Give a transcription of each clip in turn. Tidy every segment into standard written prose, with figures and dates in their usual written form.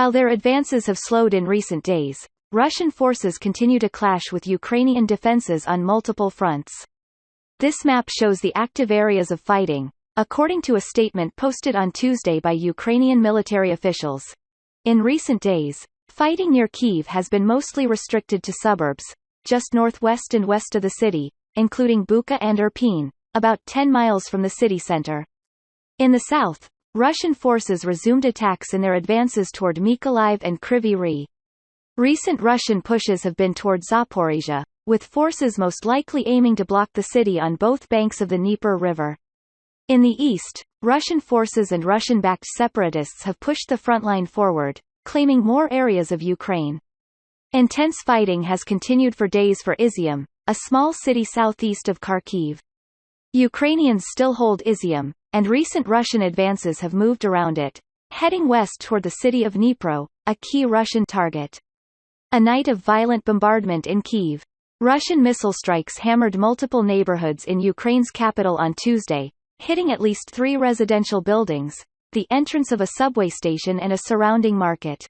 While their advances have slowed in recent days, Russian forces continue to clash with Ukrainian defenses on multiple fronts. This map shows the active areas of fighting, according to a statement posted on Tuesday by Ukrainian military officials. In recent days, fighting near Kyiv has been mostly restricted to suburbs, just northwest and west of the city, including Bucha and Irpin, about 10 miles from the city center. In the south, Russian forces resumed attacks in their advances toward Mykolaiv and Kryvyi Rih. Recent Russian pushes have been toward Zaporizhia, with forces most likely aiming to block the city on both banks of the Dnieper River. In the east, Russian forces and Russian-backed separatists have pushed the front line forward, claiming more areas of Ukraine. Intense fighting has continued for days for Izium, a small city southeast of Kharkiv. Ukrainians still hold Izium, and recent Russian advances have moved around it, heading west toward the city of Dnipro, a key Russian target. A night of violent bombardment in Kyiv. Russian missile strikes hammered multiple neighborhoods in Ukraine's capital on Tuesday, hitting at least 3 residential buildings, the entrance of a subway station and a surrounding market.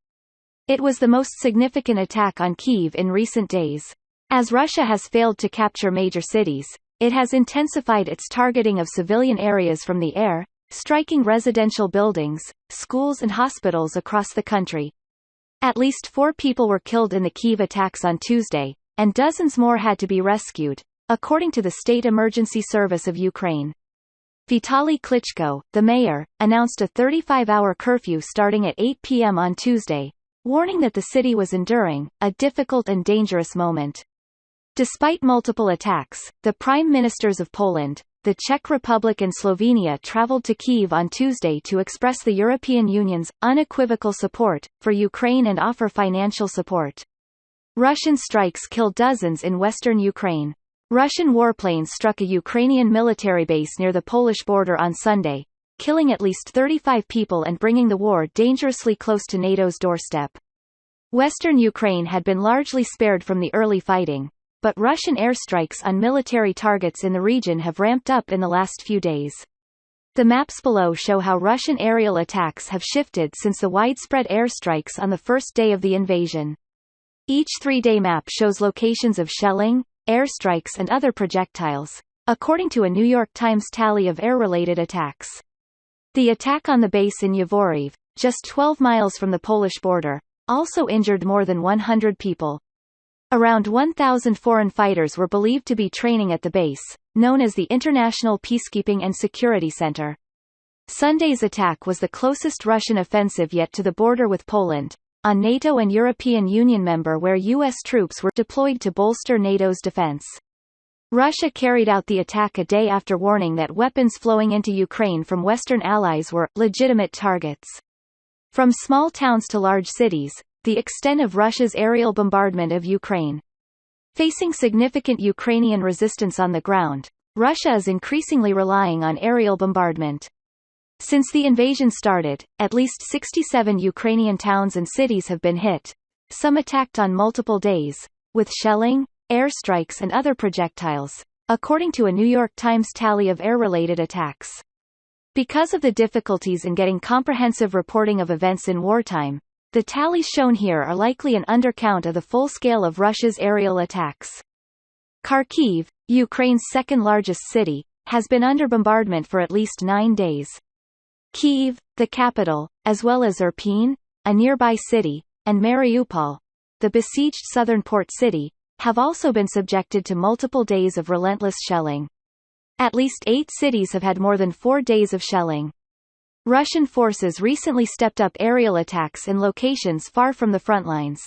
It was the most significant attack on Kyiv in recent days. As Russia has failed to capture major cities, it has intensified its targeting of civilian areas from the air, striking residential buildings, schools and hospitals across the country. At least 4 people were killed in the Kyiv attacks on Tuesday, and dozens more had to be rescued, according to the State Emergency Service of Ukraine. Vitaly Klitschko, the mayor, announced a 35-hour curfew starting at 8 p.m. on Tuesday, warning that the city was enduring a difficult and dangerous moment. Despite multiple attacks, the prime ministers of Poland, the Czech Republic and Slovenia traveled to Kyiv on Tuesday to express the European Union's unequivocal support for Ukraine and offer financial support. Russian strikes killed dozens in western Ukraine. Russian warplanes struck a Ukrainian military base near the Polish border on Sunday, killing at least 35 people and bringing the war dangerously close to NATO's doorstep. Western Ukraine had been largely spared from the early fighting, but Russian airstrikes on military targets in the region have ramped up in the last few days. The maps below show how Russian aerial attacks have shifted since the widespread airstrikes on the first day of the invasion. Each 3-day map shows locations of shelling, airstrikes and other projectiles, according to a New York Times tally of air-related attacks. The attack on the base in Yavoriv, just 12 miles from the Polish border, also injured more than 100 people. Around 1,000 foreign fighters were believed to be training at the base, known as the International Peacekeeping and Security Center. Sunday's attack was the closest Russian offensive yet to the border with Poland, on NATO and European Union member where U.S. troops were deployed to bolster NATO's defense. Russia carried out the attack a day after warning that weapons flowing into Ukraine from Western allies were legitimate targets. From small towns to large cities, the extent of Russia's aerial bombardment of Ukraine. Facing significant Ukrainian resistance on the ground, Russia is increasingly relying on aerial bombardment. Since the invasion started, at least 67 Ukrainian towns and cities have been hit, some attacked on multiple days, with shelling, airstrikes and other projectiles, according to a New York Times tally of air-related attacks. Because of the difficulties in getting comprehensive reporting of events in wartime, the tallies shown here are likely an undercount of the full scale of Russia's aerial attacks. Kharkiv, Ukraine's second-largest city, has been under bombardment for at least 9 days. Kyiv, the capital, as well as Irpin, a nearby city, and Mariupol, the besieged southern port city, have also been subjected to multiple days of relentless shelling. At least 8 cities have had more than 4 days of shelling. Russian forces recently stepped up aerial attacks in locations far from the front lines.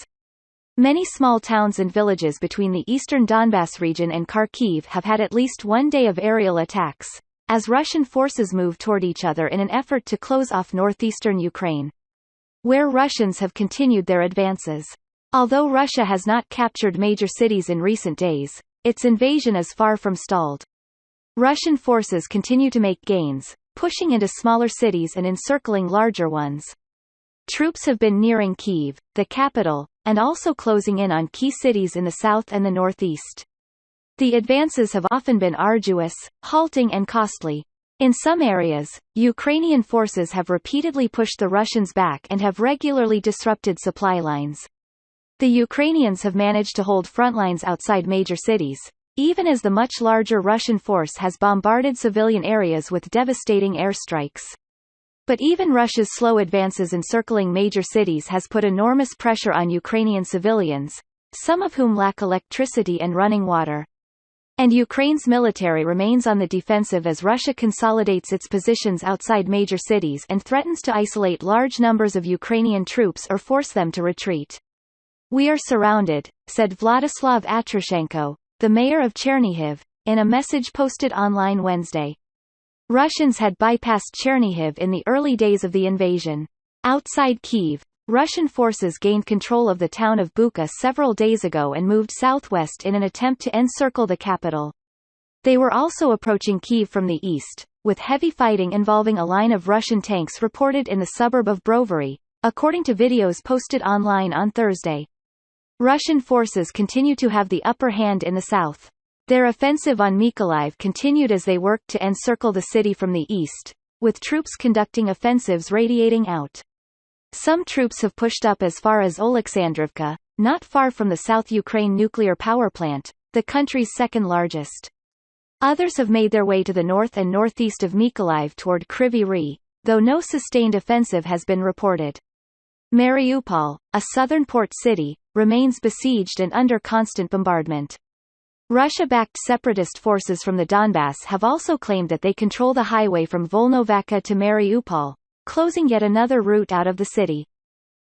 Many small towns and villages between the eastern Donbas region and Kharkiv have had at least 1 day of aerial attacks, as Russian forces move toward each other in an effort to close off northeastern Ukraine, where Russians have continued their advances. Although Russia has not captured major cities in recent days, its invasion is far from stalled. Russian forces continue to make gains, pushing into smaller cities and encircling larger ones. Troops have been nearing Kyiv, the capital, and also closing in on key cities in the south and the northeast. The advances have often been arduous, halting and costly. In some areas, Ukrainian forces have repeatedly pushed the Russians back and have regularly disrupted supply lines. The Ukrainians have managed to hold front lines outside major cities, even as the much larger Russian force has bombarded civilian areas with devastating airstrikes. But even Russia's slow advances encircling major cities has put enormous pressure on Ukrainian civilians, some of whom lack electricity and running water. And Ukraine's military remains on the defensive as Russia consolidates its positions outside major cities and threatens to isolate large numbers of Ukrainian troops or force them to retreat. "We are surrounded," said Vladislav Atrashenko, the mayor of Chernihiv, in a message posted online Wednesday. Russians had bypassed Chernihiv in the early days of the invasion. Outside Kyiv, Russian forces gained control of the town of Bucha several days ago and moved southwest in an attempt to encircle the capital. They were also approaching Kyiv from the east, with heavy fighting involving a line of Russian tanks reported in the suburb of Brovary, according to videos posted online on Thursday. Russian forces continue to have the upper hand in the south. Their offensive on Mykolaiv continued as they worked to encircle the city from the east, with troops conducting offensives radiating out. Some troops have pushed up as far as Oleksandrivka, not far from the South Ukraine nuclear power plant, the country's second largest. Others have made their way to the north and northeast of Mykolaiv toward Kryvyi Rih, though no sustained offensive has been reported. Mariupol, a southern port city, remains besieged and under constant bombardment. Russia-backed separatist forces from the Donbass have also claimed that they control the highway from Volnovakha to Mariupol, closing yet another route out of the city.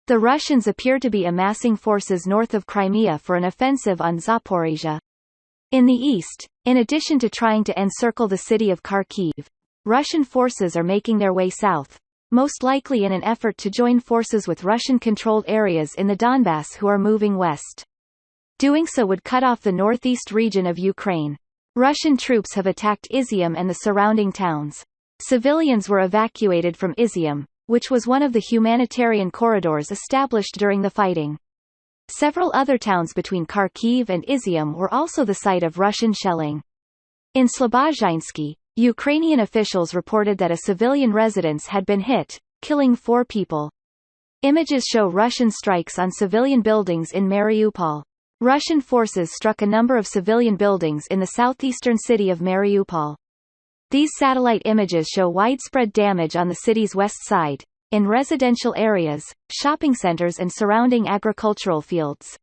The Russians appear to be amassing forces north of Crimea for an offensive on Zaporizhzhia. In the east, in addition to trying to encircle the city of Kharkiv, Russian forces are making their way south, most likely in an effort to join forces with Russian-controlled areas in the Donbass who are moving west. Doing so would cut off the northeast region of Ukraine. Russian troops have attacked Izium and the surrounding towns. Civilians were evacuated from Izium, which was one of the humanitarian corridors established during the fighting. Several other towns between Kharkiv and Izium were also the site of Russian shelling. In Slobozhinsky, Ukrainian officials reported that a civilian residence had been hit, killing 4 people. Images show Russian strikes on civilian buildings in Mariupol. Russian forces struck a number of civilian buildings in the southeastern city of Mariupol. These satellite images show widespread damage on the city's west side, in residential areas, shopping centers and surrounding agricultural fields.